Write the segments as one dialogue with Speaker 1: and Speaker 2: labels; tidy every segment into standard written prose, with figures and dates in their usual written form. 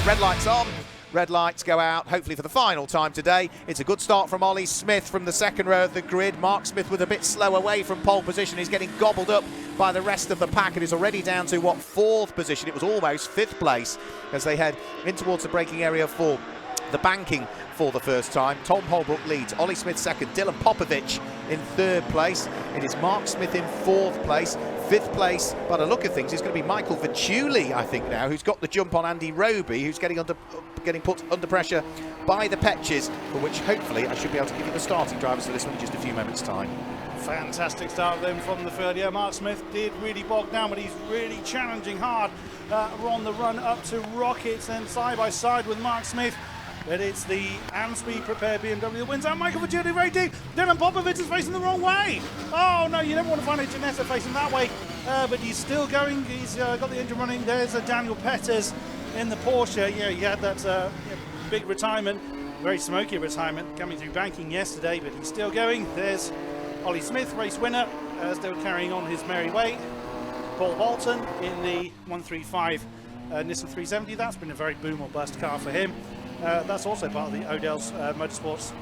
Speaker 1: Red lights on. Red lights go out, hopefully for the final time today. It's a good start from Ollie Smith from the second row of the grid. Mark Smith was a bit slow away from pole position. He's getting gobbled up by the rest of the pack and is already down to, what, fourth position. It was almost fifth place as they head in towards the braking area for the banking for the first time. Tom Holbrook leads, Ollie Smith second, Dylan Popovich in third place. It is Mark Smith in fourth place. Fifth place, by the look of things, is going to be Michael Vituli, I think now, who's got the jump on Andy Roby, who's getting put under pressure by the Petches, for which hopefully I should be able to give you the starting drivers for this one in just a few moments' time.
Speaker 2: Fantastic start then from the field. Yeah, Mark Smith did really bog down, but he's really challenging hard. We're on the run up to Rockets, and side by side with Mark Smith. But it's the Anglesey prepared BMW that wins out. Michael Vituli very deep. Dylan Popovich is facing the wrong way. Oh no, you never want to find a Janetta facing that way. But he's still going. He's got the engine running. There's Daniel Peters in the Porsche. Yeah, he had that big retirement, very smoky retirement coming through banking yesterday, but he's still going. There's Ollie Smith, race winner, still carrying on his merry way. Paul Bolton in the 135 Nissan 370. That's been a very boom or bust car for him. That's also part of the Odell's Motorsports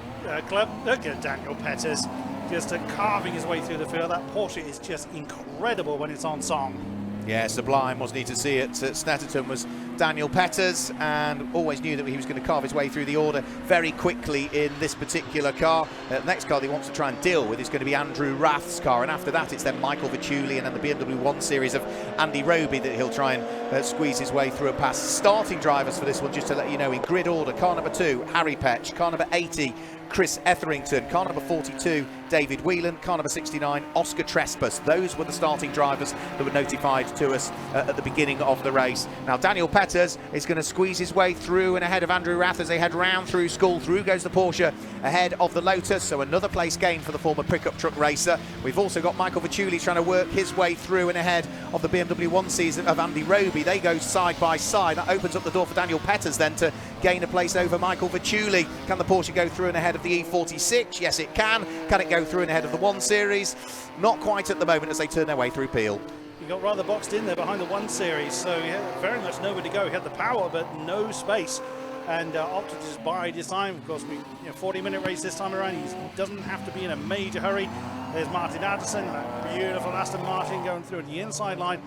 Speaker 2: Club. Look at Daniel Peters just carving his way through the field. That Porsche is just incredible when it's on song.
Speaker 1: Yeah, sublime, wasn't he, to see it? Snetterton was Daniel Peters, and always knew that he was going to carve his way through the order very quickly in this particular car. The next car that he wants to try and deal with is going to be Andrew Rath's car, and after that it's then Michael Vituli and then the BMW 1 Series of Andy Roby that he'll try and squeeze his way through and pass. Starting drivers for this one, just to let you know, in grid order: car number 2, Harry Petch; car number 80, Chris Etherington; car number 42, David Whelan; car number 69, Oscar Trespass. Those were the starting drivers that were notified to us at the beginning of the race. Now Daniel Peters is going to squeeze his way through and ahead of Andrew Rath as they head round through school. Through goes the Porsche ahead of the Lotus, so another place gain for the former pickup truck racer. We've also got Michael Vituli trying to work his way through and ahead of the BMW 1 season of Andy Roby. They go side by side. That opens up the door for Daniel Peters then to gain a place over Michael Vituli. Can the Porsche go through and ahead of the E46? Yes, it can. Can it go through and ahead of the 1 Series? Not quite at the moment as they turn their way through Peel.
Speaker 2: He got rather boxed in there behind the 1 Series, so he had very much nowhere to go. He had the power, but no space, and opted to just bide his time. Of course, 40-minute race this time around. He doesn't have to be in a major hurry. There's Martin Addison, that beautiful Aston Martin going through the inside line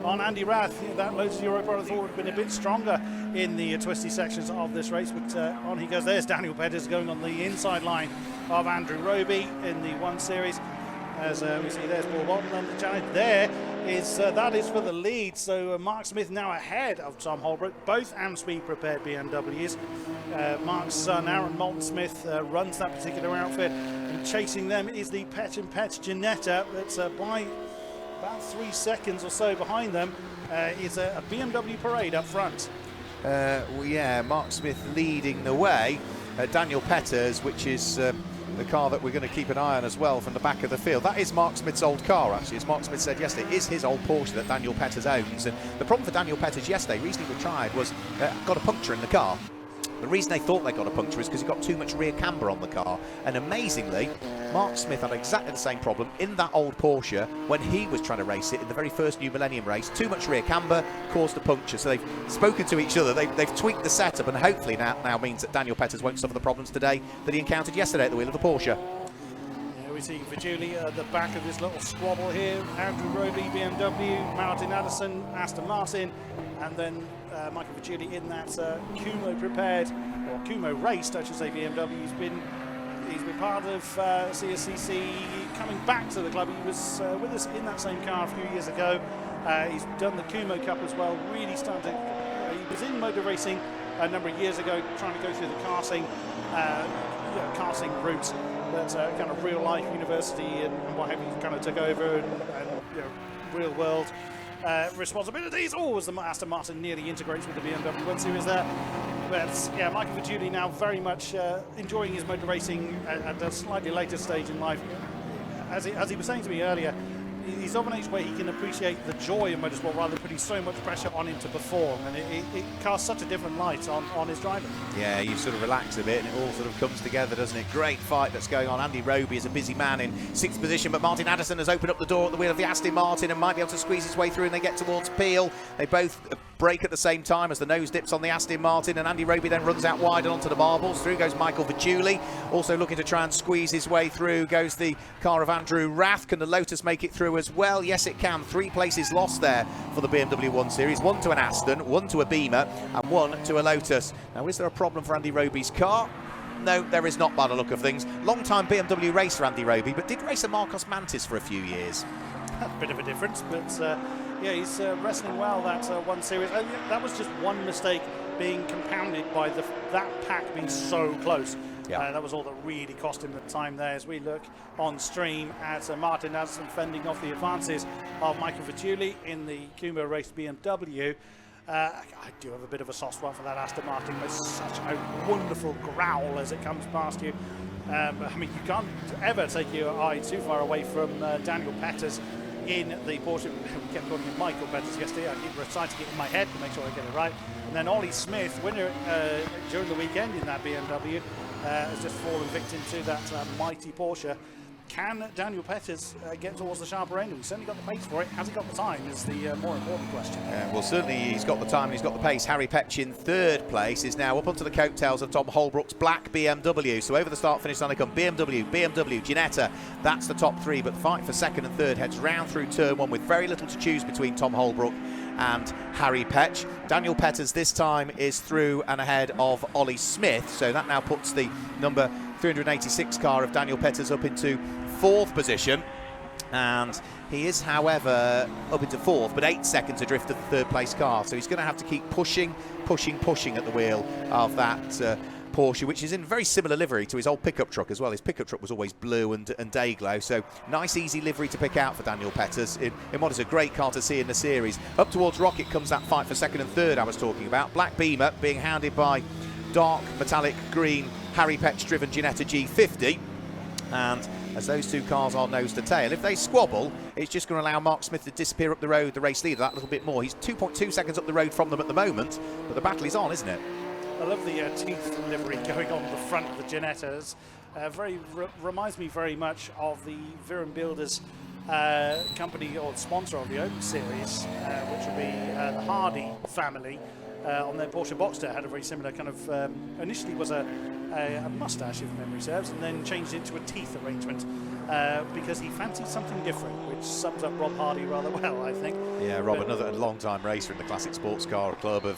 Speaker 2: on Andy Rath. That Lotus Europa I thought would have been a bit stronger in the twisty sections of this race, but on he goes. There's Daniel Peters going on the inside line of Andrew Roby in the 1 Series. As we see, there's Paul Bolton, and the challenge there is that is for the lead. So Mark Smith now ahead of Tom Holbrook, both Anglesey prepared BMWs. Mark's son Aaron Moulton Smith runs that particular outfit, and chasing them is the Petch and Petch Janetta. That's by about 3 seconds or so behind them is a BMW Parade up front.
Speaker 1: Well, yeah, Mark Smith leading the way. Daniel Peters, which is the car that we're going to keep an eye on as well from the back of the field. That is Mark Smith's old car, actually. As Mark Smith said yesterday, it is his old Porsche that Daniel Peters owns. And the problem for Daniel Peters yesterday, reason he tried, was got a puncture in the car. The reason they thought they got a puncture is because he got too much rear camber on the car. And amazingly, Mark Smith had exactly the same problem in that old Porsche when he was trying to race it in the very first new Millennium race. Too much rear camber caused a puncture. So they've spoken to each other. They've tweaked the setup, and hopefully now means that Daniel Peters won't suffer the problems today that he encountered yesterday at the wheel of the Porsche.
Speaker 2: We see Vituli at the back of this little squabble here. Andrew Roby, BMW, Martin Addison, Aston Martin, and then Michael Vituli in that Kumo prepared, or Kumo raced, I should say, BMW. He's been part of CSCC, coming back to the club. He was with us in that same car a few years ago. He's done the Kumo Cup as well, really started to, he was in motor racing a number of years ago, trying to go through the karting route. That's kind of real life university and what have you, kind of took over and real world responsibilities. As the Aston Martin nearly integrates with the BMW 1 Series there. But yeah, Michael Vituli now very much enjoying his motor racing at a slightly later stage in life. As he was saying to me earlier, he's of an age where he can appreciate the joy of motorsport rather than putting so much pressure on him to perform, and it casts such a different light on his driving. Yeah, you sort of relax a bit and it all sort of comes together, doesn't it? Great fight that's going on. Andy Roby is a busy man in 6th position, but Martin Addison has opened up the door at the wheel of the Aston Martin and might be able to squeeze his way through, and they get towards Peel. They both
Speaker 1: brake at the same time as the nose dips on the Aston Martin, and Andy Roby then runs out wide and onto the marbles. Through goes Michael Vituli, also looking to try and squeeze his way through goes the car of Andrew Rath. Can the Lotus make it through as well? Yes, it can. 3 places lost there for the BMW 1 Series. 1 to an Aston, 1 to a Beamer, and 1 to a Lotus. Now, is there a problem for Andy Roby's car? No, there is not by the look of things. Long-time BMW racer Andy Roby, but did race a Marcos Mantis for a few years.
Speaker 2: A bit of a difference, but yeah, he's wrestling well that 1 Series. That was just one mistake being compounded by that pack being so close.
Speaker 1: Yeah.
Speaker 2: That was all that really cost him the time there. As we look on stream at Martin Anderson fending off the advances of Michael Vituli in the Kuma race BMW. I do have a bit of a soft spot for that Aston Martin with such a wonderful growl as it comes past you. I mean, you can't ever take your eye too far away from Daniel Petters in the Porsche. We kept calling him Michael Petters yesterday. I keep reciting it in my head to make sure I get it right. And then Ollie Smith, winner during the weekend in that BMW, has just fallen victim to that mighty Porsche. Can Daniel Petters get towards the sharper end? He's certainly got the pace for it. Has he got the time is the more important question.
Speaker 1: Well, certainly he's got the time and he's got the pace. Harry Petch in 3rd place is now up onto the coattails of Tom Holbrook's black BMW. So over the start-finish line they come. BMW, Ginetta. That's the top 3, but the fight for 2nd and 3rd heads round through turn 1 with very little to choose between Tom Holbrook and Harry Petch. Daniel Petters this time is through and ahead of Ollie Smith, so that now puts the number 386 car of Daniel Petters up into 4th position, and he is, however, up into 4th, but 8 seconds adrift of the 3rd place car, so he's going to have to keep pushing at the wheel of that Porsche, which is in very similar livery to his old pickup truck as well. His pickup truck was always blue and day glow, so nice easy livery to pick out for Daniel Petters in what is a great car to see in the series. Up towards Rocket comes that fight for 2nd and 3rd I was talking about. Black Beamer being hounded by dark metallic green Harry Petch driven Ginetta G50, and as those 2 cars are nose to tail, if they squabble, it's just going to allow Mark Smith to disappear up the road, the race leader, that little bit more. He's 2.2 seconds up the road from them at the moment, but the battle is on, isn't it?
Speaker 2: I love the teeth livery going on the front of the Ginettas. Reminds me very much of the Viren Builders company or sponsor of the Open Series, which would be the Hardy family. On their Porsche Boxster had a very similar kind of, initially was a mustache if memory serves, and then changed into a teeth arrangement because he fancied something different, which sums up Rob Hardy rather well, I think.
Speaker 1: Yeah, Rob, another long-time racer in the classic sports car club of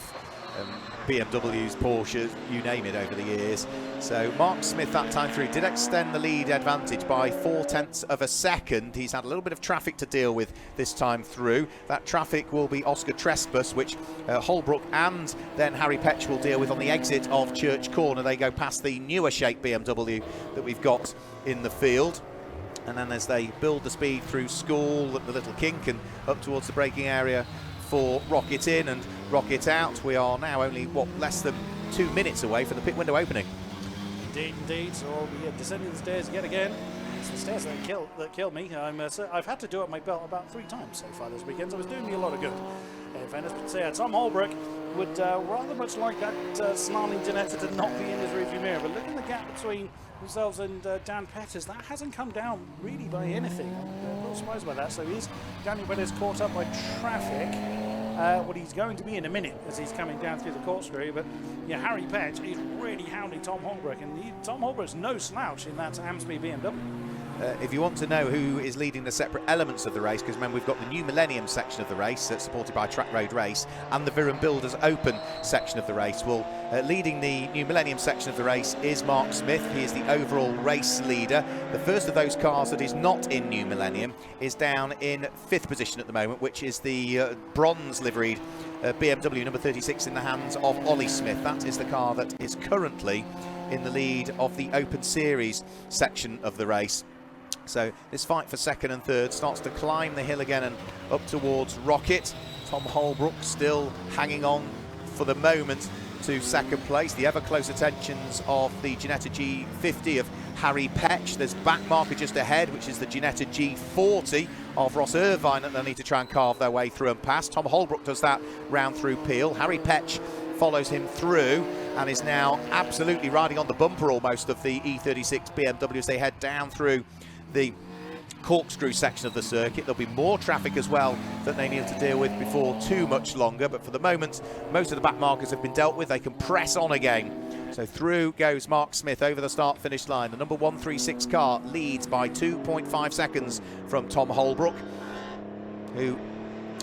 Speaker 1: BMWs, Porsches, you name it, over the years. So Mark Smith that time through did extend the lead advantage by 0.4 of a second. He's had a little bit of traffic to deal with this time through. That traffic will be Oscar Trespass, which Holbrook and then Harry Petch will deal with on the exit of Church Corner. They go past the newer shape BMW that we've got in the field. And then as they build the speed through School, the little kink, and up towards the braking area for Rocket in and Rocket out, we are now only, less than 2 minutes away from the pit window opening.
Speaker 2: Indeed. So we are descending the stairs yet again. It's the stairs that killed me. I've had to do it my belt about 3 times so far this weekend, so it's doing me a lot of good. In fairness, but say Tom Holbrook would rather much like that snarling Ginetta to not be in his rearview mirror, but look at the gap between themselves and Dan Petters. That hasn't come down really by anything. I'm a little surprised by that. So is Daniel Petters caught up by traffic? What he's going to be in a minute as he's coming down through the corkscrew, but yeah, Harry Petch is really hounding Tom Holbrook, and Tom Holbrook's no slouch in that Amsby BMW.
Speaker 1: If you want to know who is leading the separate elements of the race, because remember we've got the new Millennium section of the race that's supported by TrackRoadRace and the Viren Builders Open section of the race. Well, leading the new Millennium section of the race is Mark Smith. He is the overall race leader. The first of those cars that is not in new Millennium is down in 5th position at the moment, which is the bronze liveried BMW number 36 in the hands of Ollie Smith. That is the car that is currently in the lead of the Open Series section of the race. So this fight for 2nd and 3rd starts to climb the hill again and up towards Rocket. Tom Holbrook still hanging on for the moment to 2nd place. The ever close attentions of the Ginetta G50 of Harry Petch. There's back marker just ahead, which is the Ginetta G40 of Ross Irvine that they'll need to try and carve their way through and past. Tom Holbrook does that round through Peel. Harry Petch follows him through and is now absolutely riding on the bumper almost of the E36 BMW as they head down through the corkscrew section of the circuit. There'll be more traffic as well that they need to deal with before too much longer, but for the moment most of the back markers have been dealt with. They can press on again. So through goes Mark Smith over the start finish line. The number 136 car leads by 2.5 seconds from Tom Holbrook, who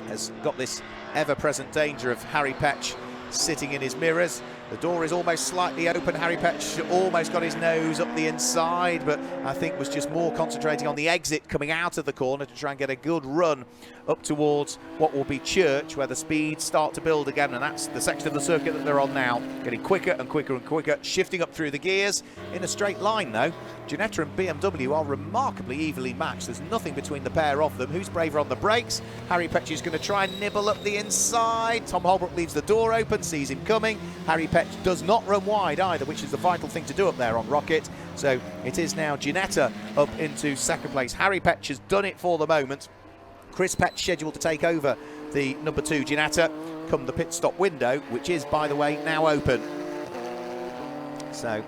Speaker 1: has got this ever-present danger of Harry Petch sitting in his mirrors. The door is almost slightly open. Harry Petch almost got his nose up the inside, but I think was just more concentrating on the exit coming out of the corner to try and get a good run up towards what will be Church, where the speeds start to build again, and that's the section of the circuit that they're on now, getting quicker and quicker and quicker, shifting up through the gears in a straight line though. Ginetta and BMW are remarkably evenly matched. There's nothing between the pair of them. Who's braver on the brakes? Harry Petch is going to try and nibble up the inside. Tom Holbrook leaves the door open, sees him coming. Harry Petch does not run wide either, which is the vital thing to do up there on Rocket. So it is now Ginetta up into second place. Harry Petch has done it for the moment. Chris Petch scheduled to take over the number 2 Ginetta come the pit stop window, which is, by the way, now open. So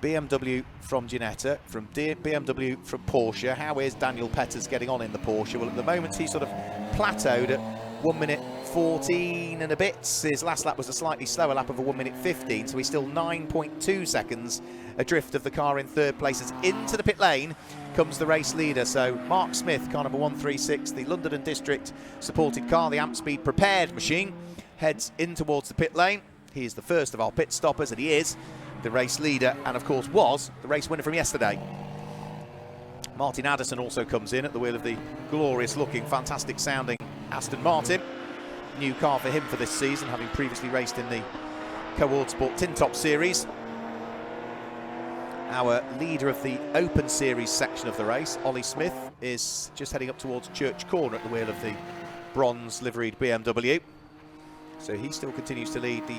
Speaker 1: BMW from Ginetta, from BMW from Porsche. How is Daniel Peters getting on in the Porsche? Well, at the moment he's sort of plateaued at 1 minute 14 and a bit. His last lap was a slightly slower lap of a 1 minute 15, so he's still 9.2 seconds adrift of the car in third place. As into the pit lane comes the race leader. So Mark Smith, car number 136, the London and District supported car, the Amp Speed prepared machine, heads in towards the pit lane. He is the first of our pit stoppers, and he is the race leader, and of course was the race winner from yesterday. Martin Addison also comes in at the wheel of the glorious looking, fantastic sounding Aston Martin. New car for him for this season, having previously raced in the Co-Ord Sport Tin Top Series. Our leader of the Open Series section of the race, Ollie Smith, is just heading up towards Church Corner at the wheel of the bronze liveried BMW. So he still continues to lead the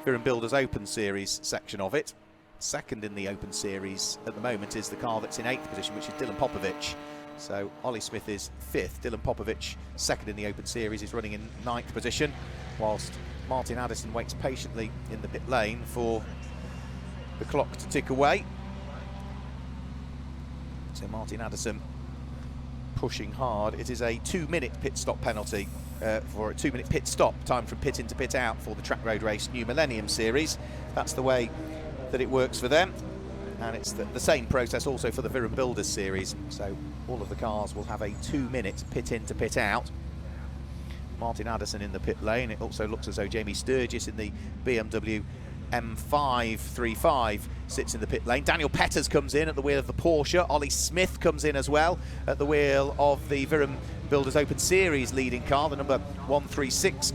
Speaker 1: Viren Builders Open Series section of it. Second in the Open Series at the moment is the car that's in 8th position, which is Dylan Popovic. So Ollie Smith is 5th. Dylan Popovic, second in the Open Series, is running in 9th position, whilst Martin Addison waits patiently in the pit lane for the clock to tick away. So Martin Addison pushing hard. It is a 2-minute pit stop penalty for a 2-minute pit stop, time from pit in to pit out for the TrackRoadRace New Millennium Series. That's the way that it works for them, and it's the same process also for the Viren Builders Series. So all of the cars will have a 2-minute pit in to pit out. Martin Addison in the pit lane. It also looks as though Jamie Sturgis in the BMW M535 sits in the pit lane. Daniel Peters comes in at the wheel of the Porsche. Ollie Smith comes in as well at the wheel of the Viren Builders Open Series leading car, the number 36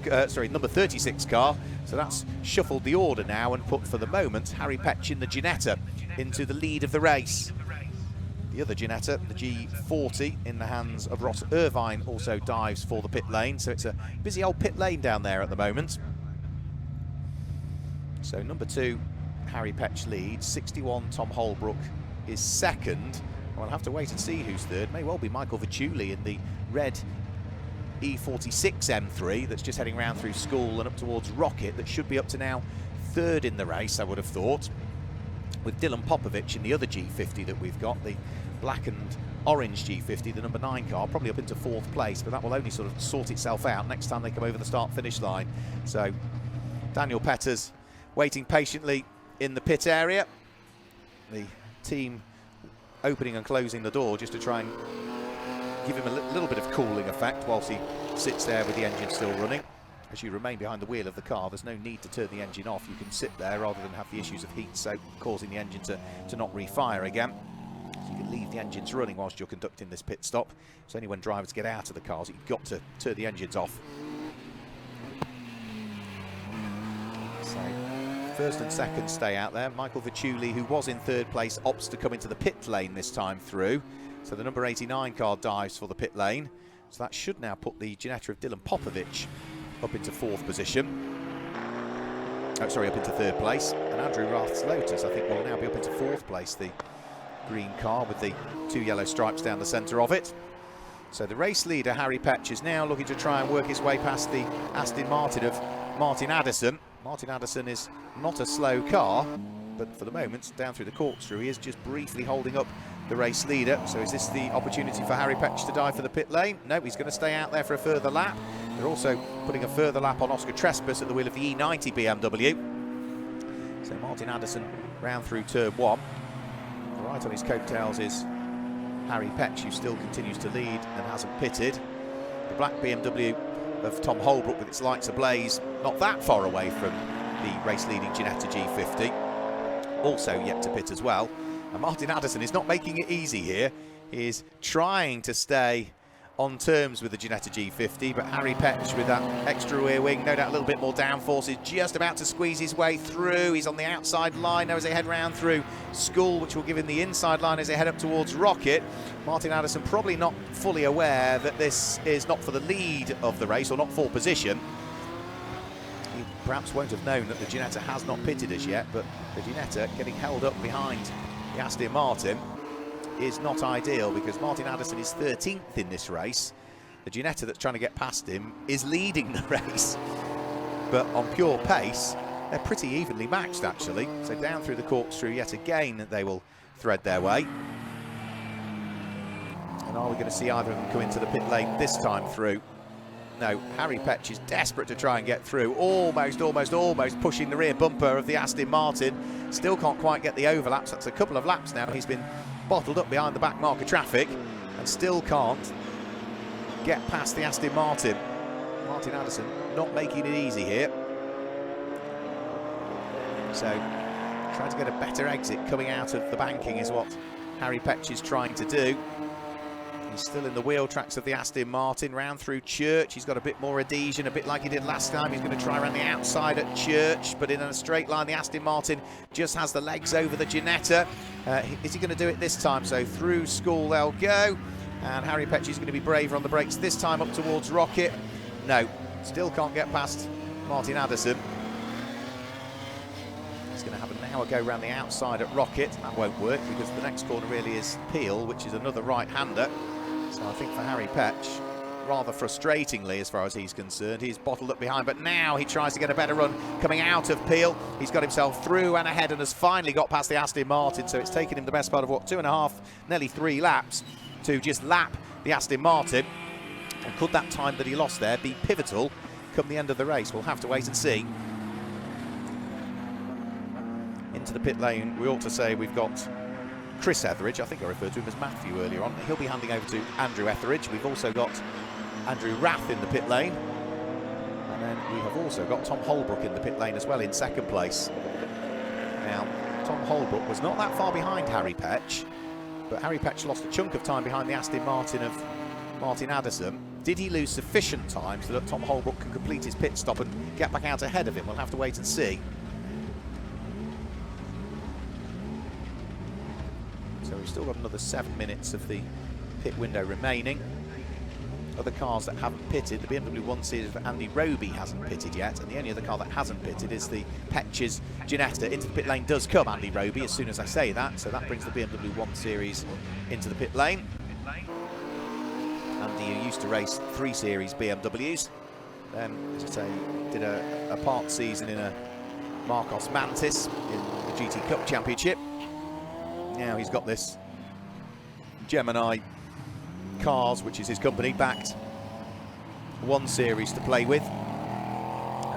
Speaker 1: car. So that's shuffled the order now and put, for the moment, Harry Petch in the Ginetta into the lead of the race. The other Ginetta, the G40, in the hands of Ross Irvine, also dives for the pit lane. So it's a busy old pit lane down there at the moment. So number 2, Harry Petch leads. 61, Tom Holbrook is second. We'll have to wait and see who's third. May well be Michael Vituli in the red E46 M3 that's just heading round through School and up towards Rocket. That should be up to now third in the race, I would have thought, with Dylan Popovic in the other G50 that we've got, the black and orange G50, the number 9 car, probably up into 4th place, but that will only sort of sort itself out next time they come over the start-finish line. So Daniel Peters waiting patiently in the pit area. The team opening and closing the door just to try and give him a little bit of cooling effect whilst he sits there with the engine still running. As you remain behind the wheel of the car, there's no need to turn the engine off. You can sit there rather than have the issues of heat soak causing the engine to not refire again. So you can leave the engines running whilst you're conducting this pit stop. It's only when drivers get out of the cars that you've got to turn the engines off. So first and second stay out there. Michael Vituli, who was in 3rd place, opts to come into the pit lane this time through. So the number 89 car dives for the pit lane. So that should now put the Ginetta of Dylan Popovic up into 4th position. Oh, sorry, up into 3rd place. And Andrew Rath's Lotus, I think, will now be up into 4th place, the green car with the 2 yellow stripes down the centre of it. So the race leader, Harry Petch, is now looking to try and work his way past the Aston Martin of Martin Addison. Martin Addison is not a slow car, but for the moment, down through the corkscrew, he is just briefly holding up the race leader. So is this the opportunity for Harry Petch to dive for the pit lane? No, he's going to stay out there for a further lap. They're also putting a further lap on Oscar Trespass at the wheel of the E90 BMW. So Martin Addison round through turn 1. Right on his coattails is Harry Petch, who still continues to lead and hasn't pitted. The black BMW of Tom Holbrook with its lights ablaze, not that far away from the race-leading Ginetta G50, also yet to pit as well. And Martin Addison is not making it easy here. He is trying to stay on terms with the Ginetta G50, but Harry Petch with that extra rear wing, no doubt a little bit more downforce, is just about to squeeze his way through. He's on the outside line now as they head round through School, which will give him the inside line as they head up towards Rocket. Martin Addison probably not fully aware that this is not for the lead of the race, or not for position. He perhaps won't have known that the Ginetta has not pitted as yet, but the Ginetta getting held up behind the Aston Martin is not ideal, because Martin Addison is 13th in this race. The Ginetta that's trying to get past him is leading the race, but on pure pace they're pretty evenly matched actually. So down through the corkscrew yet again they will thread their way. And are we going to see either of them come into the pit lane this time through? No, Harry Petch is desperate to try and get through, almost pushing the rear bumper of the Aston Martin. Still can't quite get the overlaps. That's a couple of laps now. He's been bottled up behind the back marker traffic and still can't get past the Aston Martin. Martin Addison not making it easy here. So trying to get a better exit coming out of the banking is what Harry Petch is trying to do. He's still in the wheel tracks of the Aston Martin, round through Church. He's got a bit more adhesion, a bit like he did last time. He's going to try around the outside at Church, but in a straight line, the Aston Martin just has the legs over the Ginetta. Is he going to do it this time? So through School they'll go, and Harry Petch is going to be braver on the brakes this time up towards Rocket. No, still can't get past Martin Addison. He's going to have an hour go around the outside at Rocket. That won't work because the next corner really is Peel, which is another right-hander. So I think for Harry Petch, rather frustratingly as far as he's concerned, he's bottled up behind, but now he tries to get a better run coming out of Peel. He's got himself through and ahead and has finally got past the Aston Martin, so it's taken him the best part of, what, 2.5, nearly 3 laps to just lap the Aston Martin. And could that time that he lost there be pivotal come the end of the race? We'll have to wait and see. Into the pit lane, we ought to say we've got Chris Etheridge. I think I referred to him as Matthew earlier on. He'll be handing over to Andrew Etheridge. We've also got Andrew Rath in the pit lane. And then we have also got Tom Holbrook in the pit lane as well in second place. Now, Tom Holbrook was not that far behind Harry Petch, but Harry Petch lost a chunk of time behind the Aston Martin of Martin Addison. Did he lose sufficient time so that Tom Holbrook can complete his pit stop and get back out ahead of him? We'll have to wait and see. So we've still got another 7 minutes of the pit window remaining. Other cars that haven't pitted, the BMW 1 Series of Andy Roby hasn't pitted yet, and the only other car that hasn't pitted is the Petch's Ginetta. Into the pit lane does come Andy Roby as soon as I say that, so that brings the BMW 1 Series into the pit lane. Andy, who used to race 3 Series BMWs, as I say, did a part season in a Marcos Mantis in the GT Cup Championship. Now he's got this Gemini Cars, which is his company, backed 1 Series to play with.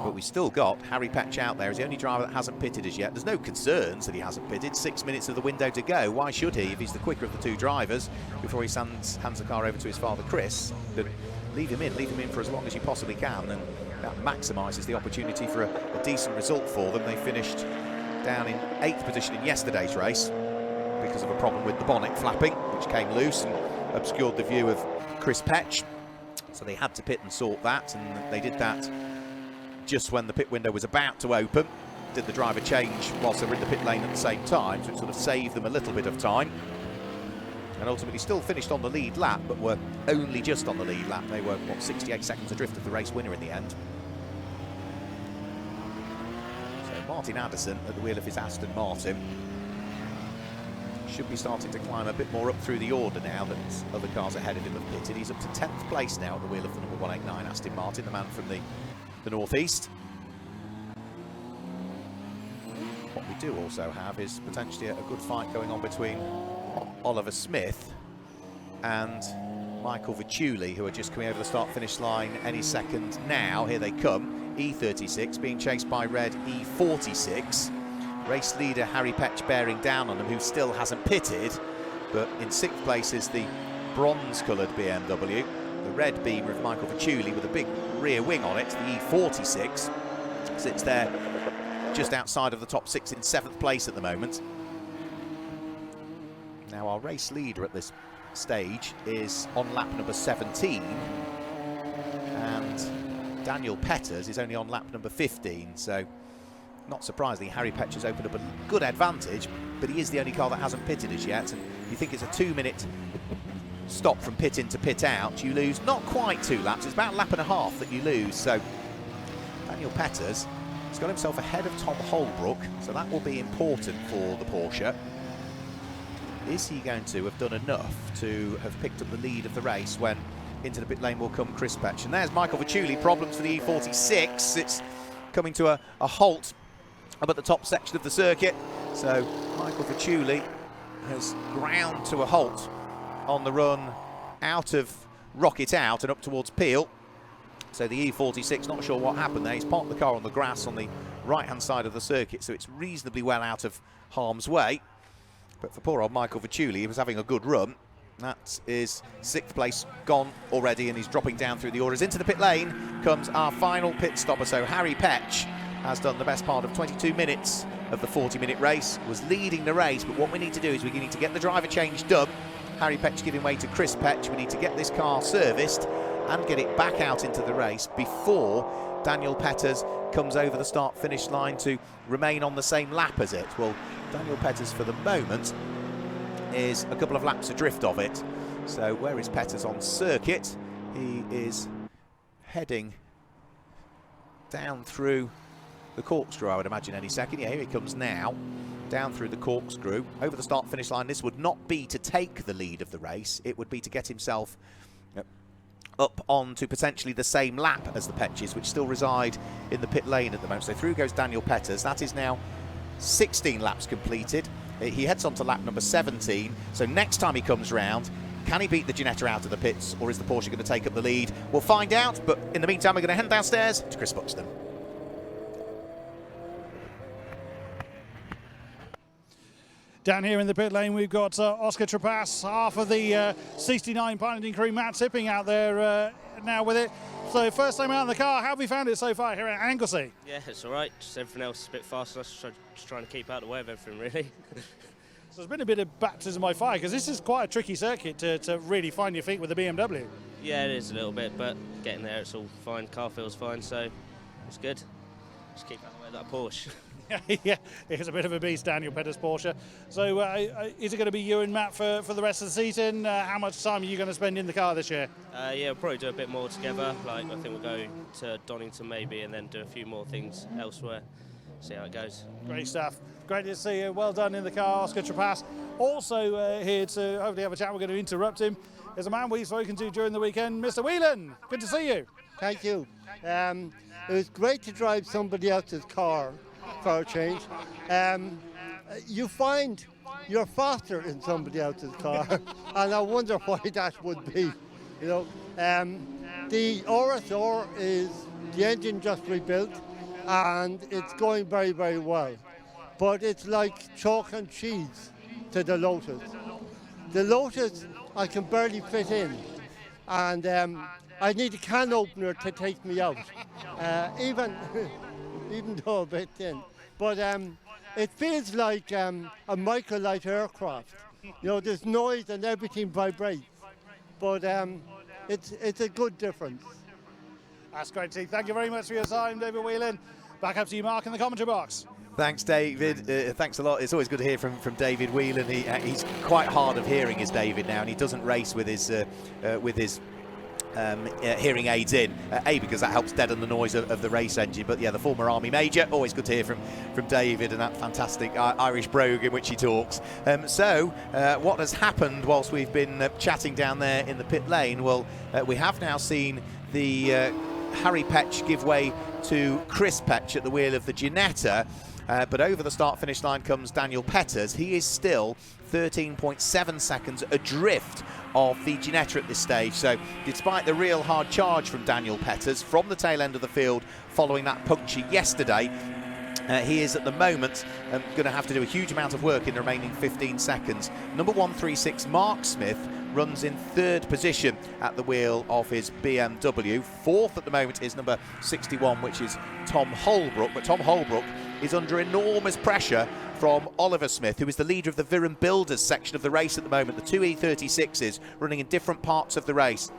Speaker 1: But we've still got Harry Petch out there as the only driver that hasn't pitted as yet. There's no concerns that he hasn't pitted. 6 minutes of the window to go. Why should he if he's the quicker of the 2 drivers before he hands the car over to his father Chris? But leave him in for as long as you possibly can, and that maximises the opportunity for a decent result for them. They finished down in 8th position in yesterday's race because of a problem with the bonnet flapping, which came loose and obscured the view of Chris Petch. So they had to pit and sort that, and they did that just when the pit window was about to open. Did the driver change whilst they were in the pit lane at the same time, so it sort of saved them a little bit of time. And ultimately still finished on the lead lap, but were only just on the lead lap. They were, what, 68 seconds adrift of the race winner in the end. So Martin Addison at the wheel of his Aston Martin should be starting to climb a bit more up through the order now that other cars ahead of him have pitted. He's up to 10th place now at the wheel of the number 189 Aston Martin, the man from the northeast. What we do also have is potentially a good fight going on between Oliver Smith and Michael Vituli, who are just coming over the start-finish line any second now. Here they come. E36 being chased by red E46. Race leader Harry Petch bearing down on him, who still hasn't pitted, but in 6th place is the bronze-coloured BMW. The red Beamer of Michael Vituli with a big rear wing on it, the E46, sits there just outside of the top 6 in 7th place at the moment. Now our race leader at this stage is on lap number 17, and Daniel Petters is only on lap number 15, so not surprisingly Harry Petch has opened up a good advantage, but he is the only car that hasn't pitted as yet, and you think it's a 2-minute stop from pit in to pit out, you lose not quite 2 laps, it's about a lap and a half that you lose. So Daniel Petters has got himself ahead of Tom Holbrook, so that will be important for the Porsche. Is he going to have done enough to have picked up the lead of the race when into the pit lane will come Chris Petch? And there's Michael Vituli, problems for the E46. It's coming to a halt up at the top section of the circuit. So Michael Vituli has ground to a halt on the run out of Rocket Out and up towards Peel. So the E46, not sure what happened there. He's parked the car on the grass on the right-hand side of the circuit, so it's reasonably well out of harm's way. But for poor old Michael Vituli, he was having a good run. That is 6th place gone already, and he's dropping down through the orders. Into the pit lane comes our final pit stopper. So Harry Petch has done the best part of 22 minutes of the 40-minute race, was leading the race, but what we need to do is we need to get the driver change done. Harry Petch giving way to Chris Petch. We need to get this car serviced and get it back out into the race before Daniel Petters comes over the start-finish line to remain on the same lap as it. Well, Daniel Petters for the moment is a couple of laps adrift of it. So where is Petters on circuit? He is heading down through the corkscrew, I would imagine, any second. Yeah, here he comes now, down through the corkscrew, over the start-finish line. This would not be to take the lead of the race, it would be to get himself up onto potentially the same lap as the Petches, which still reside in the pit lane at the moment. So through goes Daniel Petters. That is now 16 laps completed. He heads on to lap number 17. So next time he comes round, can he beat the Ginetta out of the pits, or is the Porsche going to take up the lead? We'll find out, but in the meantime, we're going to head downstairs to Chris Buxton.
Speaker 2: Down here in the pit lane, we've got Oscar Trapass, half of the 69 piloting crew, Matt Tipping out there now with it. So first time out in the car, how have you found it so far here at Anglesey?
Speaker 3: Yeah, it's all right. Just everything else is a bit faster. Just trying to keep out of the way of everything, really.
Speaker 2: So there's been a bit of baptism by fire, because this is quite a tricky circuit to really find your feet with the BMW.
Speaker 3: Yeah, it is a little bit, but getting there, it's all fine. Car feels fine, so it's good. Just keep out of the way of that Porsche.
Speaker 2: Yeah, it's a bit of a beast, Daniel Petters' Porsche. So is it going to be you and Matt for the rest of the season? How much time are you going to spend in the car this year?
Speaker 3: Yeah, we'll probably do a bit more together. Like, I think we'll go to Donington maybe, and then do a few more things elsewhere. See how it goes.
Speaker 2: Great stuff. Great to see you. Well done in the car, Oscar Trapass. Also here to hopefully have a chat. We're going to interrupt him. There's a man we've spoken to during the weekend, Mr. Whelan. Good to see you.
Speaker 4: Thank you. It was great to drive somebody else's car for a change. You find you're faster in somebody else's car, and I wonder why that would be. You know, the RSR is the engine just rebuilt, and it's going very, very well. But it's like chalk and cheese to the Lotus. The Lotus I can barely fit in, and I need a can opener to take me out, even though a bit thin. But it feels like a microlight aircraft. You know, there's noise and everything vibrates, but it's a good difference.
Speaker 2: That's great to see. Thank you very much for your time, David Whelan. Back up to you, Mark, in the commentary box.
Speaker 1: Thanks, David. Thanks a lot. It's always good to hear from David Whelan. He's quite hard of hearing, is David, now, and he doesn't race with his hearing aids in, because that helps deaden the noise of the race engine. But yeah, the former Army Major, always good to hear from David and that fantastic Irish brogue in which he talks. What has happened whilst we've been chatting down there in the pit lane? Well, we have now seen the Harry Petch give way to Chris Petch at the wheel of the Ginetta. but over the start-finish line comes Daniel Petters. He is still 13.7 seconds adrift of the Ginetta at this stage. So despite the real hard charge from Daniel Petters from the tail end of the field following that puncture yesterday, he is at the moment going to have to do a huge amount of work in the remaining 15 seconds. Number 136, Mark Smith, runs in third position at the wheel of his BMW. Fourth at the moment is number 61, which is Tom Holbrook. But Tom Holbrook is under enormous pressure from Oliver Smith, who is the leader of the Viren Builders section of the race at the moment. The two E36s running in different parts of the race.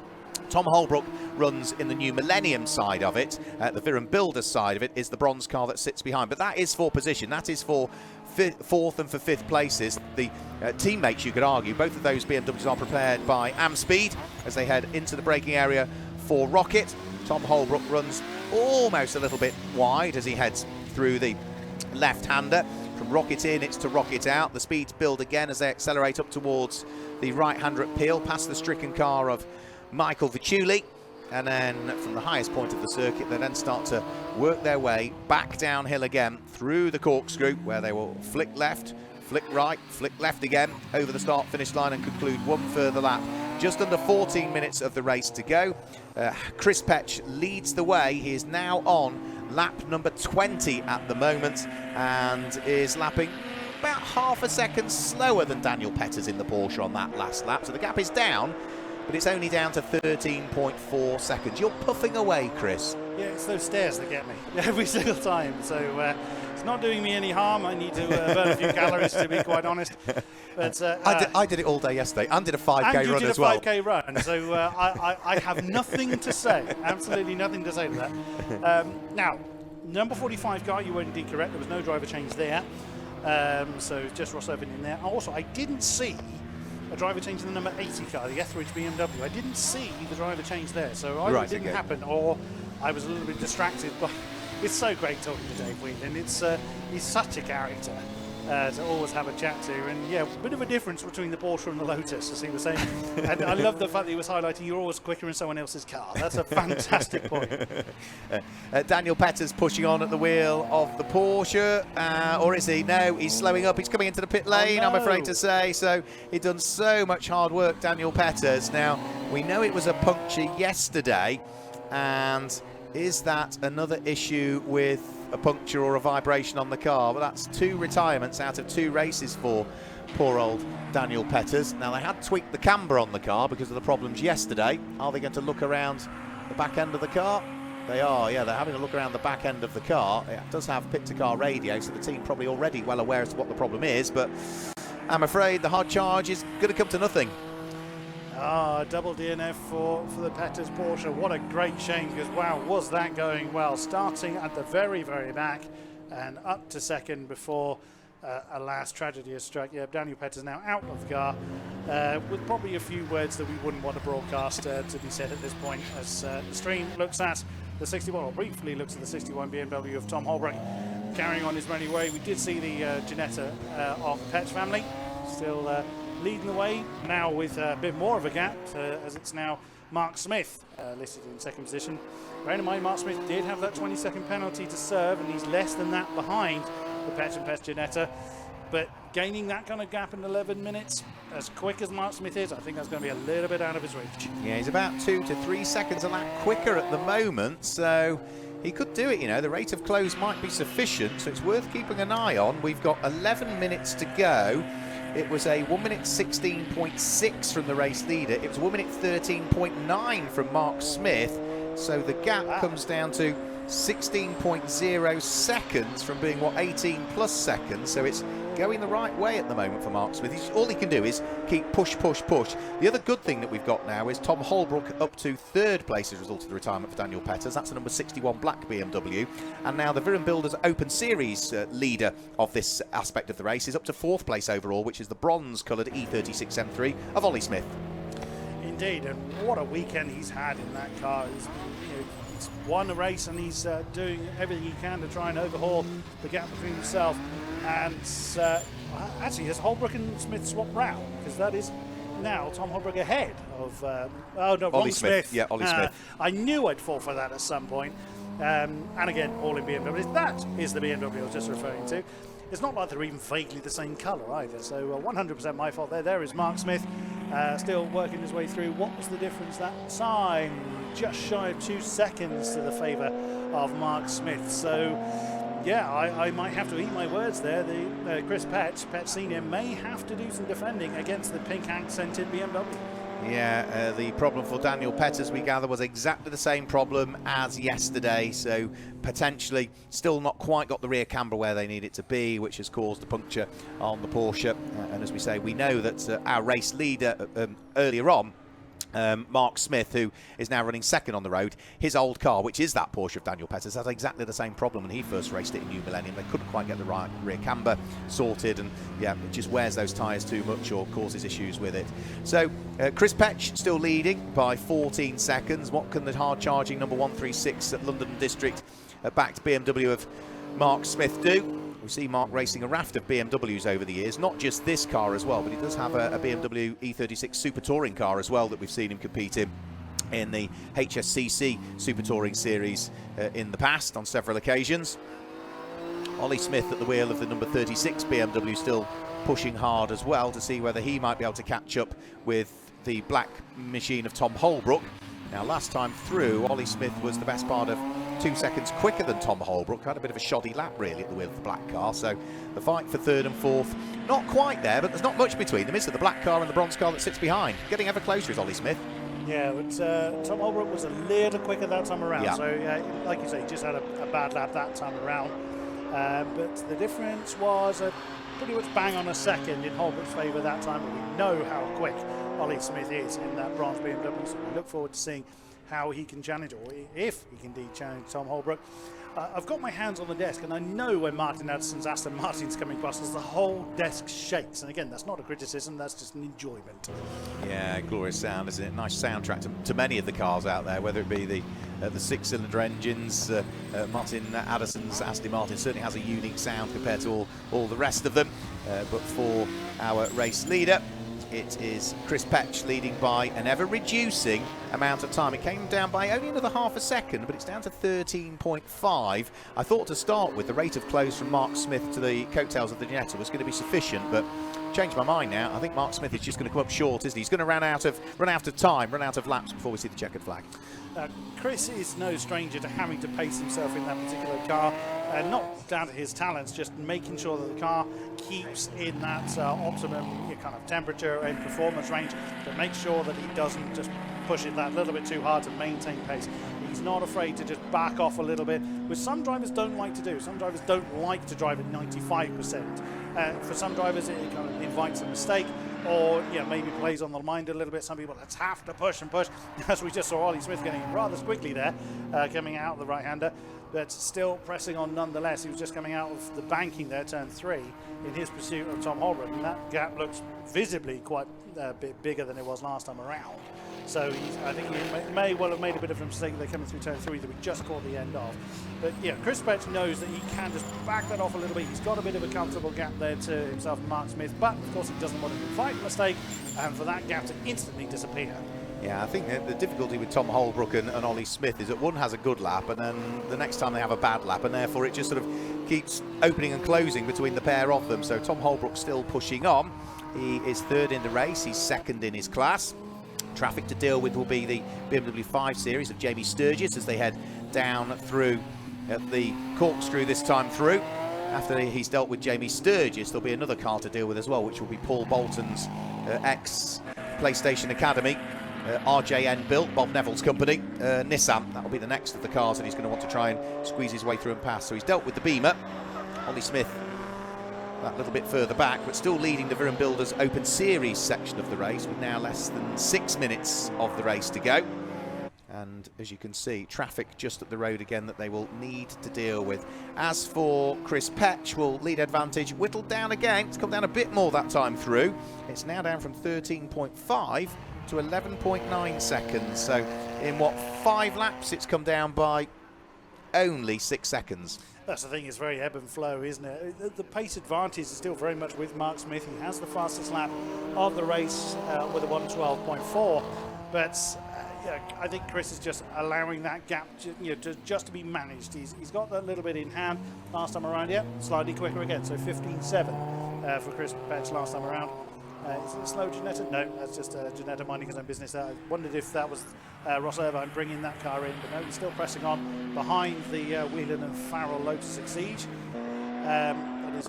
Speaker 1: Tom Holbrook runs in the new Millennium side of it. The Viren Builders side of it is the bronze car that sits behind. But that is for position. That is for fourth and for fifth places. The teammates, you could argue, both of those BMWs are prepared by Amspeed as they head into the braking area for Rocket. Tom Holbrook runs almost a little bit wide as he heads through the left-hander. From Rocket in, it's to Rocket out. The speeds build again as they accelerate up towards the right-hander at Peel, past the stricken car of Michael Vicciulli, and then from the highest point of the circuit they then start to work their way back downhill again through the corkscrew, where they will flick left, flick right, flick left again over the start finish line and conclude one further lap. Just under 14 minutes of the race to go. Chris Petch leads the way. He is now on lap number 20 at the moment and is lapping about half a second slower than Daniel Petters in the Porsche on that last lap, so the gap is down, but it's only down to 13.4 seconds. You're puffing away, Chris. Yeah,
Speaker 2: it's those stairs that get me every single time. So it's not doing me any harm. I need to burn a few calories, to be quite honest. But
Speaker 1: I did it all day yesterday and did a 5K run as well.
Speaker 2: And you did a 5K run, so I have nothing to say. Absolutely nothing to say to that. Now, number 45 car, you were indeed correct. There was no driver change there. So just Ross Irvin in there. Also, I didn't see a driver change in the number 80 car, the Etheridge BMW. I didn't see the driver change there, so either it didn't happen or I was a little bit distracted. But it's so great talking to Dave Whelan. He's such a character to always have a chat to, and yeah, a bit of a difference between the Porsche and the Lotus, as he was saying. And I love the fact that he was highlighting you're always quicker in someone else's car. That's a fantastic point.
Speaker 1: Daniel Petters pushing on at the wheel of the Porsche, or is he? No, he's slowing up. He's coming into the pit lane, I'm afraid to say. So he'd done so much hard work, Daniel Petters. Now, we know it was a puncture yesterday, and is that another issue with a puncture or a vibration on the car? But that's 2 retirements out of 2 races for poor old Daniel Petters. Now, they had tweaked the camber on the car because of the problems yesterday. Are they going to look around the back end of the car? They are, yeah, they're having a look around the back end of the car. It does have pit-to-car radio, so the team probably already well aware as to what the problem is, but I'm afraid the hard charge is going to come to nothing.
Speaker 2: Double DNF for the Petters Porsche. What a great shame, because wow, was that going well. Starting at the very, very back and up to second before a last tragedy has struck. Yeah, Daniel Petters now out of the car with probably a few words that we wouldn't want to broadcast to be said at this point, as the stream looks at the 61, or briefly looks at the 61 BMW of Tom Holbrook carrying on his merry way. We did see the Ginetta of the Petch family still leading the way, now with a bit more of a gap, as it's now Mark Smith listed in second position. Bearing in mind, Mark Smith did have that 20-second penalty to serve, and he's less than that behind the Petch and Petch Ginetta. But gaining that kind of gap in 11 minutes, as quick as Mark Smith is, I think that's going to be a little bit out of his reach.
Speaker 1: Yeah, he's about 2 to 3 seconds a lap quicker at the moment, so he could do it, you know. The rate of close might be sufficient, so it's worth keeping an eye on. We've got 11 minutes to go. It was a 1 minute 16.6 from the race leader. It was 1 minute 13.9 from Mark Smith. So the gap comes down to 16.0 seconds from being, 18 plus seconds. So it's going the right way at the moment for Mark Smith. All he can do is keep push. The other good thing that we've got now is Tom Holbrook up to third place as a result of the retirement for Daniel Petters. That's the number 61 black BMW. And now the Viren Builders Open Series leader of this aspect of the race is up to fourth place overall, which is the bronze-coloured E36 M3 of Ollie Smith.
Speaker 2: Indeed, and what a weekend he's had in that car. He's won a race, and he's doing everything he can to try and overhaul the gap between himself and actually, has Holbrook and Smith swapped round? Because that is now Tom Holbrook ahead of wrong
Speaker 1: Smith. Yeah, Ollie Smith.
Speaker 2: I knew I'd fall for that at some point. And again, all in BMW. That is the BMW I was just referring to. It's not like they're even vaguely the same colour either, so 100% my fault there. There is Mark Smith, still working his way through. What was the difference that time? Just shy of 2 seconds to the favour of Mark Smith. So, yeah, I might have to eat my words there. The Chris Pett Senior, may have to do some defending against the pink-accented BMW.
Speaker 1: Yeah, the problem for Daniel Pett, as we gather, was exactly the same problem as yesterday, so potentially still not quite got the rear camber where they need it to be, which has caused a puncture on the Porsche. And as we say, we know that our race leader earlier on, Mark Smith, who is now running second on the road, his old car, which is that Porsche of Daniel Petter's, had exactly the same problem when he first raced it in New Millennium. They couldn't quite get the right rear camber sorted, and yeah, it just wears those tyres too much or causes issues with it. So Chris Pett still leading by 14 seconds. What can the hard-charging number 136 at London District backed BMW of Mark Smith do? We see Mark racing a raft of BMWs over the years, not just this car as well, but he does have a BMW E36 Super Touring car as well that we've seen him compete in the HSCC Super Touring Series in the past on several occasions. Ollie Smith at the wheel of the number 36 BMW, still pushing hard as well to see whether he might be able to catch up with the black machine of Tom Holbrook. Now, last time through, Ollie Smith was the best part of 2 seconds quicker than Tom Holbrook. Had a bit of a shoddy lap, really, at the wheel of the black car. So the fight for third and fourth, not quite there, but there's not much between them, is there? The black car and the bronze car that sits behind. Getting ever closer is Ollie Smith.
Speaker 2: Yeah, but Tom Holbrook was a little quicker that time around.
Speaker 1: Yeah.
Speaker 2: So, like you say, he just had a bad lap that time around. But the difference was pretty much bang on a second in Holbrook's favour that time. But we know how quick Ollie Smith is in that bronze BMW, so we look forward to seeing how he can challenge, or if he can indeed challenge Tom Holbrook. I've got my hands on the desk, and I know when Martin Addison's Aston Martin's coming past us, the whole desk shakes. And again, that's not a criticism, that's just an enjoyment.
Speaker 1: Yeah, glorious sound, isn't it? Nice soundtrack to many of the cars out there, whether it be the six-cylinder engines. Martin Addison's Aston Martin certainly has a unique sound compared to all the rest of them. But for our race leader, it is Chris Pett leading by an ever-reducing amount of time. It came down by only another half a second, but it's down to 13.5. I thought to start with the rate of close from Mark Smith to the coattails of the Ginetta was going to be sufficient, but changed my mind now. I think Mark Smith is just going to come up short, isn't he? He's going to run out of time, run out of laps before we see the checkered flag.
Speaker 2: Chris is no stranger to having to pace himself in that particular car, not down to his talents, just making sure that the car keeps in that optimum kind of temperature and performance range to make sure that he doesn't just push it that little bit too hard to maintain pace. He's not afraid to just back off a little bit, which some drivers don't like to do. Some drivers don't like to drive at 95%. For some drivers, it kind of invites a mistake, or maybe plays on the mind a little bit. Some people, let's have to push and push, as we just saw Ollie Smith getting rather squiggly there, coming out the right-hander, but still pressing on nonetheless. He was just coming out of the banking there, turn 3, in his pursuit of Tom Holbrook, and that gap looks visibly quite a bit bigger than it was last time around. So I think he may well have made a bit of a mistake there coming through turn 3 that we just caught the end of. But yeah, Chris Pett knows that he can just back that off a little bit. He's got a bit of a comfortable gap there to himself and Mark Smith, but of course he doesn't want to invite a mistake and for that gap to instantly disappear.
Speaker 1: Yeah, I think the difficulty with Tom Holbrook and Ollie Smith is that one has a good lap and then the next time they have a bad lap, and therefore it just sort of keeps opening and closing between the pair of them. So Tom Holbrook still pushing on. He is third in the race, he's second in his class. Traffic to deal with will be the BMW 5 Series of Jamie Sturgis as they head down through the corkscrew this time through. After he's dealt with Jamie Sturgis, there'll be another car to deal with as well, which will be Paul Bolton's ex-PlayStation Academy, RJN built, Bob Neville's company, Nissan. That'll be the next of the cars that he's going to want to try and squeeze his way through and pass. So he's dealt with the Beamer. Ollie Smith that little bit further back, but still leading the Viren Builders Open Series section of the race with now less than 6 minutes of the race to go. And as you can see, traffic just at the road again that they will need to deal with. As for Chris Pett, will lead advantage whittled down again. It's come down a bit more that time through. It's now down from 13.5 to 11.9 seconds. So in what, 5 laps, it's come down by only 6 seconds.
Speaker 2: That's the thing, it's very ebb and flow, isn't it? The pace advantage is still very much with Mark Smith. He has the fastest lap of the race with a 1:12.4, but yeah, I think Chris is just allowing that gap just to be managed. He's got that little bit in hand. Last time around, yeah, slightly quicker again. So 15.7 for Chris Petch last time around. Is it a slow Ginetta? No, that's just Ginetta minding his own business. I wondered if that was Ross Irvine bringing that car in, but no, he's still pressing on behind the Whelan and Farrell Lotus Exige. That is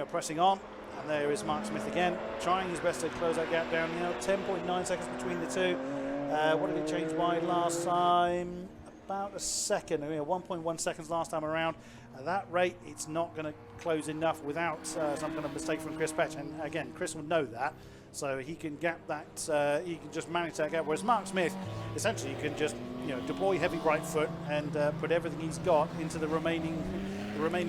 Speaker 2: pressing on. And there is Mark Smith again, trying his best to close that gap down. 10.9 seconds between the two. What did it change by last time? About a second. 1.1 seconds last time around. At that rate, it's not going to close enough without some kind of mistake from Chris Petch. And again, Chris will know that, so he can gap that. He can just manage that gap. Whereas Mark Smith, essentially, you can just deploy heavy right foot and put everything he's got into the remaining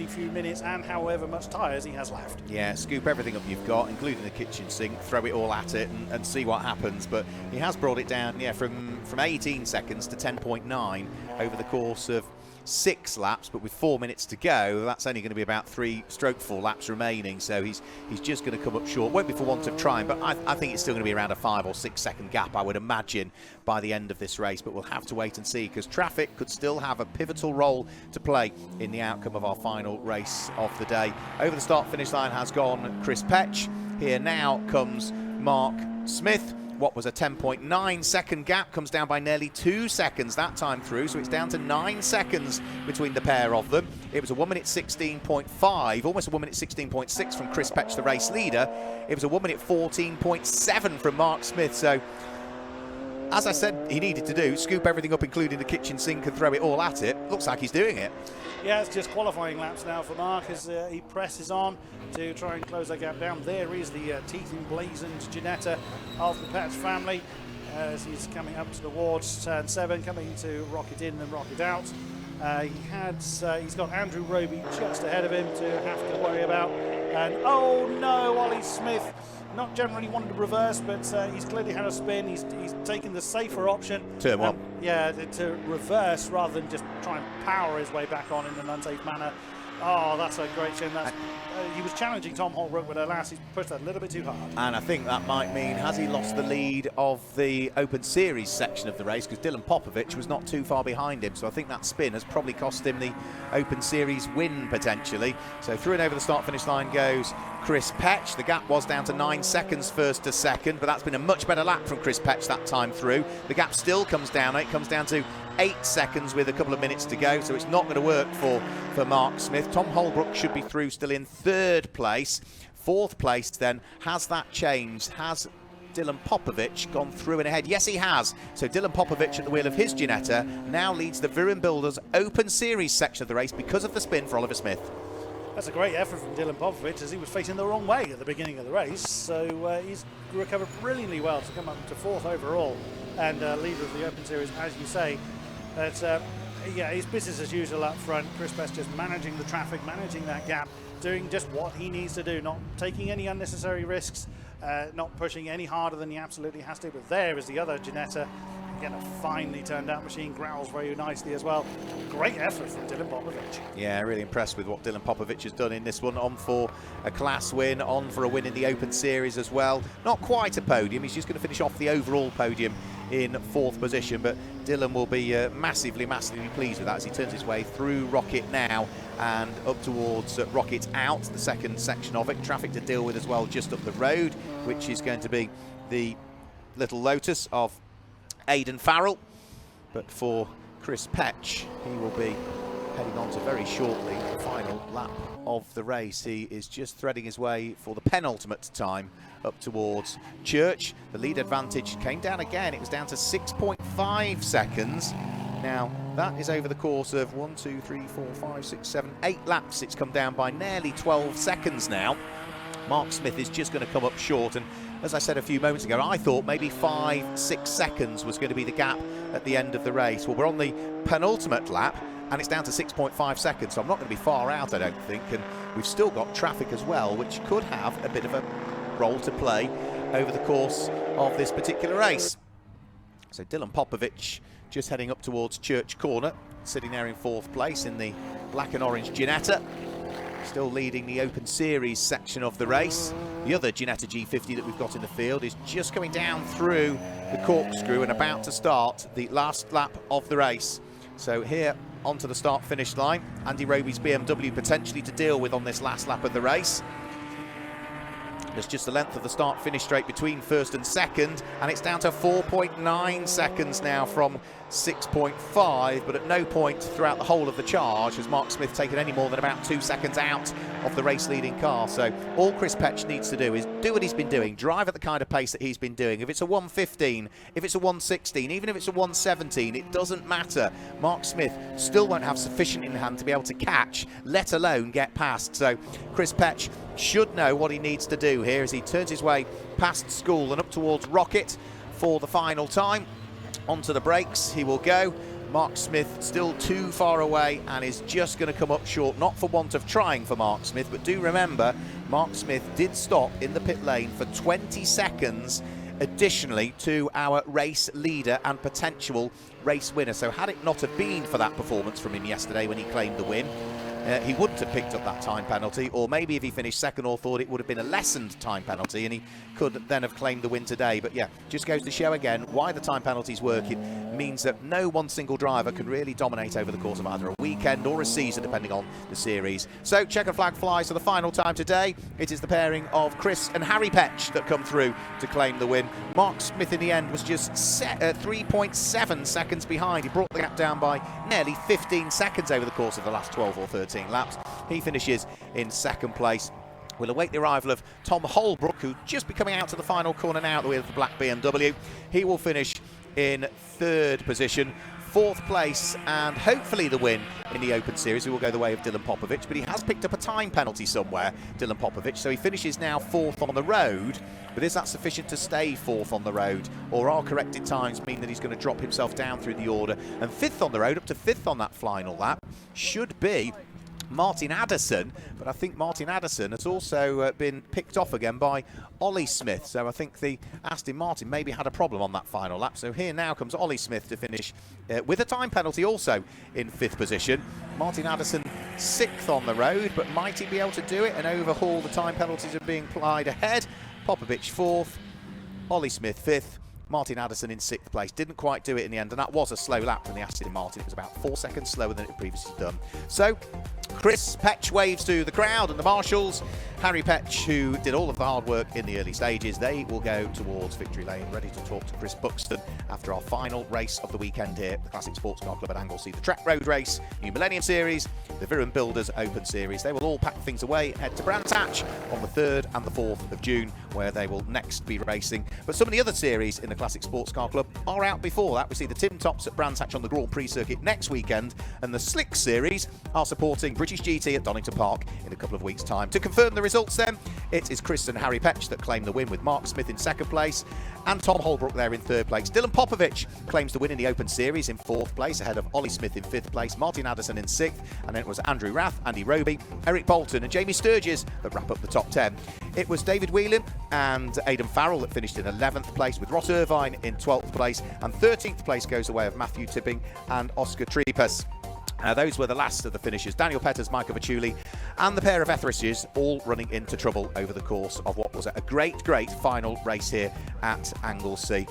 Speaker 2: few minutes and however much tyres he has left.
Speaker 1: Yeah, scoop everything up you've got, including the kitchen sink, throw it all at it and see what happens. But he has brought it down, from 18 seconds to 10.9 over the course of 6 laps, but with 4 minutes to go, that's only going to be about 3/4 laps remaining, so he's just going to come up short. Won't be for want of trying, but I think it's still going to be around a 5 or 6 second gap, I would imagine, by the end of this race. But we'll have to wait and see, because traffic could still have a pivotal role to play in the outcome of our final race of the day. Over the start finish line has gone Chris Petch. Here now comes Mark Smith. What was a 10.9 second gap comes down by nearly 2 seconds that time through, so it's down to 9 seconds between the pair of them. It was a 1 minute 16.5, almost a 1 minute 16.6 from Chris Petch, the race leader. It was a 1 minute 14.7 from Mark Smith. So, as I said he needed to do, scoop everything up, including the kitchen sink, and throw it all at it. Looks like he's doing it.
Speaker 2: Yeah, it's just qualifying laps now for Mark as he presses on to try and close that gap down. There is the teeth emblazoned Ginetta of the Petch family as he's coming up towards turn 7, coming to rocket in and rocket out. He's got Andrew Roby just ahead of him to have to worry about. And oh no, Ollie Smith not generally wanted to reverse, but he's clearly had a spin. He's taken the safer option.
Speaker 1: Turn 1.
Speaker 2: Yeah, to reverse rather than just try and power his way back on in an unsafe manner. Oh, that's a great shame. He was challenging Tom Holbrook, but alas, he's pushed that a little bit too hard. And
Speaker 1: I think that might mean, has he lost the lead of the Open Series section of the race? Because Dylan Popovic was not too far behind him, so I think that spin has probably cost him the Open Series win, potentially. So through and over the start-finish line goes Chris Petch. The gap was down to 9 seconds first to second, but that's been a much better lap from Chris Petch that time through. The gap still comes down. It comes down to 8 seconds with a couple of minutes to go, so it's not going to work for Mark Smith. Tom Holbrook should be through still in 3rd place. 4th place then, has that changed? Has Dylan Popovic gone through and ahead? Yes, he has. So Dylan Popovic at the wheel of his Ginetta now leads the Viren Builders Open Series section of the race because of the spin for Oliver Smith.
Speaker 2: That's a great effort from Dylan Popovic as he was facing the wrong way at the beginning of the race. So he's recovered brilliantly well to come up to 4th overall and leader of the Open Series, as you say. But yeah, his business as usual up front. Chris Petch just managing the traffic, managing that gap, doing just what he needs to do, not taking any unnecessary risks, not pushing any harder than he absolutely has to. But there is the other Ginetta. Again, a finely turned out machine, growls very nicely as well. Great effort from Dylan Popovic. Yeah, really impressed with what Dylan Popovic has done in this one. On for a class win, on for a win in the Open Series as well. Not quite a podium, he's just going to finish off the overall podium in 4th position, but Dylan will be massively pleased with that as he turns his way through Rocket now and up towards Rocket out, the 2nd section of it. Traffic to deal with as well just up the road, which is going to be the Little Lotus of Aidan Farrell. But for Chris Petch, he will be heading on to very shortly the final lap of the race. He is just threading his way for the penultimate time up towards Church. The lead advantage came down again. It was down to 6.5 seconds. Now, that is over the course of 1, 2, 3, 4, 5, 6, 7, 8 laps. It's come down by nearly 12 seconds now. Mark Smith is just going to come up short, and as I said a few moments ago, I thought maybe 5, 6 seconds was going to be the gap at the end of the race. Well, we're on the penultimate lap, and it's down to 6.5 seconds, so I'm not going to be far out, I don't think, and we've still got traffic as well, which could have a bit of a role to play over the course of this particular race. So Dylan Popovic just heading up towards Church Corner, sitting there in 4th place in the black and orange Ginetta.
Speaker 1: still leading the Open Series section of the race. The other Ginetta G50 that we've got in the field is just coming down through the corkscrew and about to start the last lap of the race. So here onto the start-finish line, Andy Roby's BMW potentially to deal with on this last lap of the race. There's just the length of the start-finish straight between first and second, and it's down to 4.9 seconds now from 6.5, but at no point throughout the whole of the charge has Mark Smith taken any more than about 2 seconds out of the race-leading car. So all Chris Petch needs to do is do what he's been doing, drive at the kind of pace that he's been doing. If it's a 1:15, if it's a 1:16, even if it's a 1:17, it doesn't matter. Mark Smith still won't have sufficient in hand to be able to catch, let alone get past. So Chris Petch should know what he needs to do here as he turns his way past School and up towards Rocket for the final time. Onto the brakes he will go. Mark Smith still too far away and is just going to come up short, not for want of trying for Mark Smith, but do remember Mark Smith did stop in the pit lane for 20 seconds additionally to our race leader and potential race winner. So had it not have been for that performance from him yesterday when he claimed the win, he wouldn't have picked up that time penalty, or maybe if he finished second or third it would have been a lessened time penalty and he could then have claimed the win today. But yeah, just goes to show again why the time penalty's working means that no one single driver can really dominate over the course of either a weekend or a season depending on the series. So checkered flag flies for the final time today. It is the pairing of Chris and Harry Petch that come through to claim the win. Mark Smith in the end was just 3.7 seconds behind. He brought the gap down by nearly 15 seconds over the course of the last 12 or 13 laps. He finishes in second place. We'll await the arrival of Tom Holbrook, who'll just be coming out to the final corner now at the wheel of the black BMW. He will finish in third position. Fourth place and hopefully the win in the Open Series. He will go the way of Dylan Popovic, but he has picked up a time penalty somewhere, Dylan Popovic, so he finishes now fourth on the road. But is that sufficient to stay fourth on the road, or are corrected times mean that he's going to drop himself down through the order? And fifth on the road, up to fifth on that final lap, should be Martin Addison, but I think Martin Addison has also been picked off again by Ollie Smith. So I think the Aston Martin maybe had a problem on that final lap. So here now comes Ollie Smith to finish with a time penalty also in fifth position. Martin Addison sixth on the road, but might he be able to do it and overhaul the time penalties that are being applied ahead? Popovic fourth, Ollie Smith fifth, Martin Addison in sixth place. Didn't quite do it in the end, and that was a slow lap from the Aston Martin. It was about 4 seconds slower than it had previously done. So Chris Petch waves to the crowd and the marshals. Harry Petch, who did all of the hard work in the early stages, they will go towards victory lane, ready to talk to Chris Buxton after our final race of the weekend here at the Classic Sports Car Club at Anglesey. The Track Road Race, New Millennium Series, the Viren Builders Open Series. They will all pack things away, head to Brands Hatch on the 3rd and the 4th of June, where they will next be racing. But some of the other series in the Classic Sports Car Club are out before that. We see the Tim Tops at Brands Hatch on the Grand Prix circuit next weekend, and the Slick Series are supporting British GT at Donington Park in a couple of weeks' time. To confirm the results then, it is Chris and Harry Petch that claim the win, with Mark Smith in second place and Tom Holbrook there in third place. Dylan Popovic claims the win in the Open Series in fourth place, ahead of Ollie Smith in fifth place, Martin Addison in sixth, and then it was Andrew Rath, Andy Roby, Eric Bolton and Jamie Sturgis that wrap up the top 10. It was David Whelan and Aidan Farrell that finished in 11th place, with Ross Irvine in 12th place, and 13th place goes the way of Matthew Tipping and Oscar Trepas. Those were the last of the finishers. Daniel Petters, Micah Vachuli, and the pair of Etheridges all running into trouble over the course of what was a great final race here at Anglesey.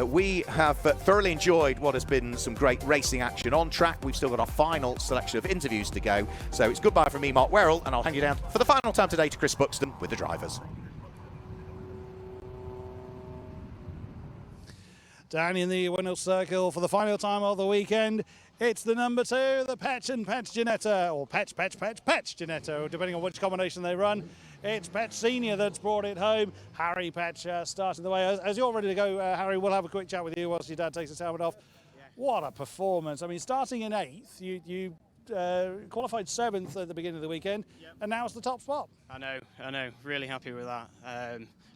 Speaker 1: We have thoroughly enjoyed what has been some great racing action on track. We've still got our final selection of interviews to go. So it's goodbye from me, Mark Werrell, and I'll hand you down for the final time today to Chris Buxton with the drivers.
Speaker 2: Down in the winner's circle for the final time of the weekend, it's the number 2, the Petch and Petch Ginetta, or Petch Ginetta, depending on which combination they run. It's Petch Senior that's brought it home. Harry Petch starting the way. As you're ready to go, Harry, we'll have a quick chat with you whilst your dad takes his helmet off. Yeah. What a performance. I mean, starting in 8th, you qualified 7th at the beginning of the weekend, and now it's the top spot.
Speaker 5: I know. Really happy with that.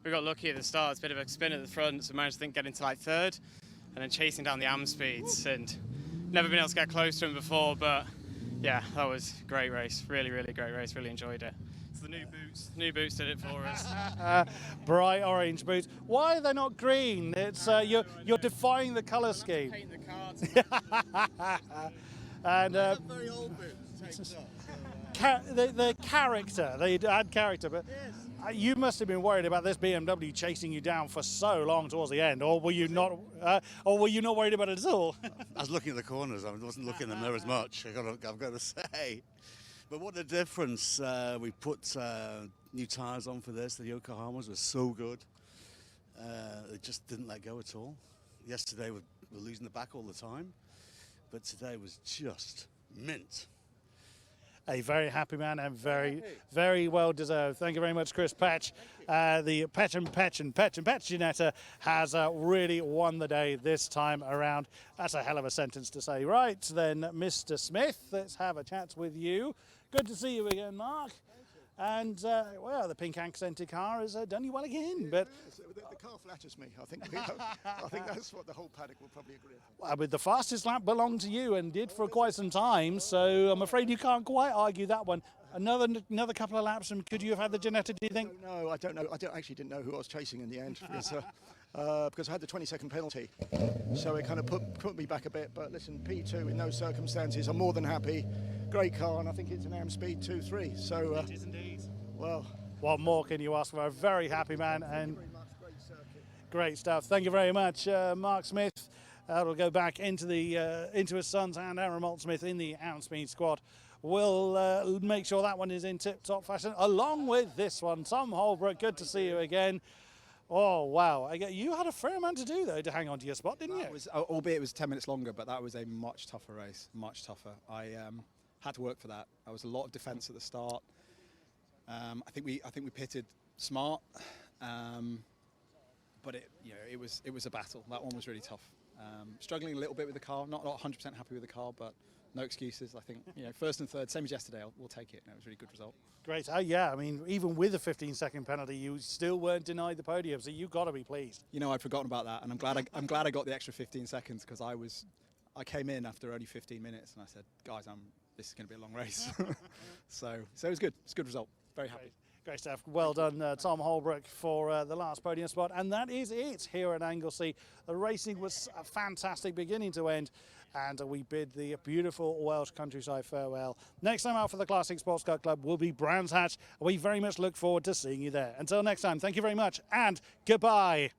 Speaker 5: We got lucky at the start. It's a bit of a spin at the front, so managed to get into like 3rd, and then chasing down the AM speeds, and never been able to get close to him before, but yeah, that was a great race. Really great race. Really enjoyed it. It's the new boots did it for us.
Speaker 2: Bright orange boots. Why are they not green? It's you're defying the colour scheme.
Speaker 5: Paint the car.
Speaker 2: And
Speaker 6: very old boots.
Speaker 2: the character. They had character, but you must have been worried about this BMW chasing you down for so long towards the end, or were you not? Or were you not worried about it at all?
Speaker 6: I was looking at the corners. I wasn't looking in the mirror as much. I've got to say. But what a difference. We put new tyres on for this. The Yokohamas were so good. They just didn't let go at all. Yesterday we were losing the back all the time, but today was just mint.
Speaker 2: A very happy man and very well deserved. Thank you very much, Chris Patch. The Patch and Patch Ginetta has really won the day this time around. That's a hell of a sentence to say. Right then, Mr. Smith, let's have a chat with you. Good to see you again, Mark. And, well, the pink accented car has done you well again. But
Speaker 7: the car flatters me. I think that's what the whole paddock will probably agree on.
Speaker 2: Well, but the fastest lap belonged to you and did for quite some time. So I'm afraid you can't quite argue that one. Another couple of laps, and could you have had the Ginetta, do you think?
Speaker 7: No, I don't know. Actually didn't know who I was chasing in the end because I had the 20-second penalty. So it kind of put me back a bit. But listen, P2 in those circumstances, I'm more than happy. Great car, and I think it's an AM speed 2.3. So
Speaker 2: it is indeed.
Speaker 7: Well,
Speaker 2: what more can you ask for? A very happy man and great stuff. Thank you very much, Mark Smith. We'll go back into his sons and Aaron Maltsmith in the AM speed squad. We'll make sure that one is in tip-top fashion, along with this one. Tom Holbrook, good to see you again. Oh, wow. You had a fair amount to do, though, to hang on to your spot, didn't you?
Speaker 8: Albeit it was 10 minutes longer, but that was a much tougher race, much tougher. I had to work for that. There was a lot of defence at the start. I think we pitted smart, but it was a battle. That one was really tough. Struggling a little bit with the car, not 100% happy with the car, but no excuses. I think first and third, same as yesterday. We'll take it. It was a really good result.
Speaker 2: Great. Yeah, I mean, even with a 15-second penalty, you still weren't denied the podium, so you've got to be pleased.
Speaker 8: I'd forgotten about that, and I'm glad I got the extra 15 seconds because I came in after only 15 minutes, and I said, guys, this is going to be a long race. so it was good. It's a good result. Very happy.
Speaker 2: Great stuff. Well done, Tom Holbrook, for the last podium spot. And that is it here at Anglesey. The racing was fantastic beginning to end. And we bid the beautiful Welsh countryside farewell. Next time out for the Classic Sports Car Club will be Brands Hatch. We very much look forward to seeing you there. Until next time, thank you very much and goodbye.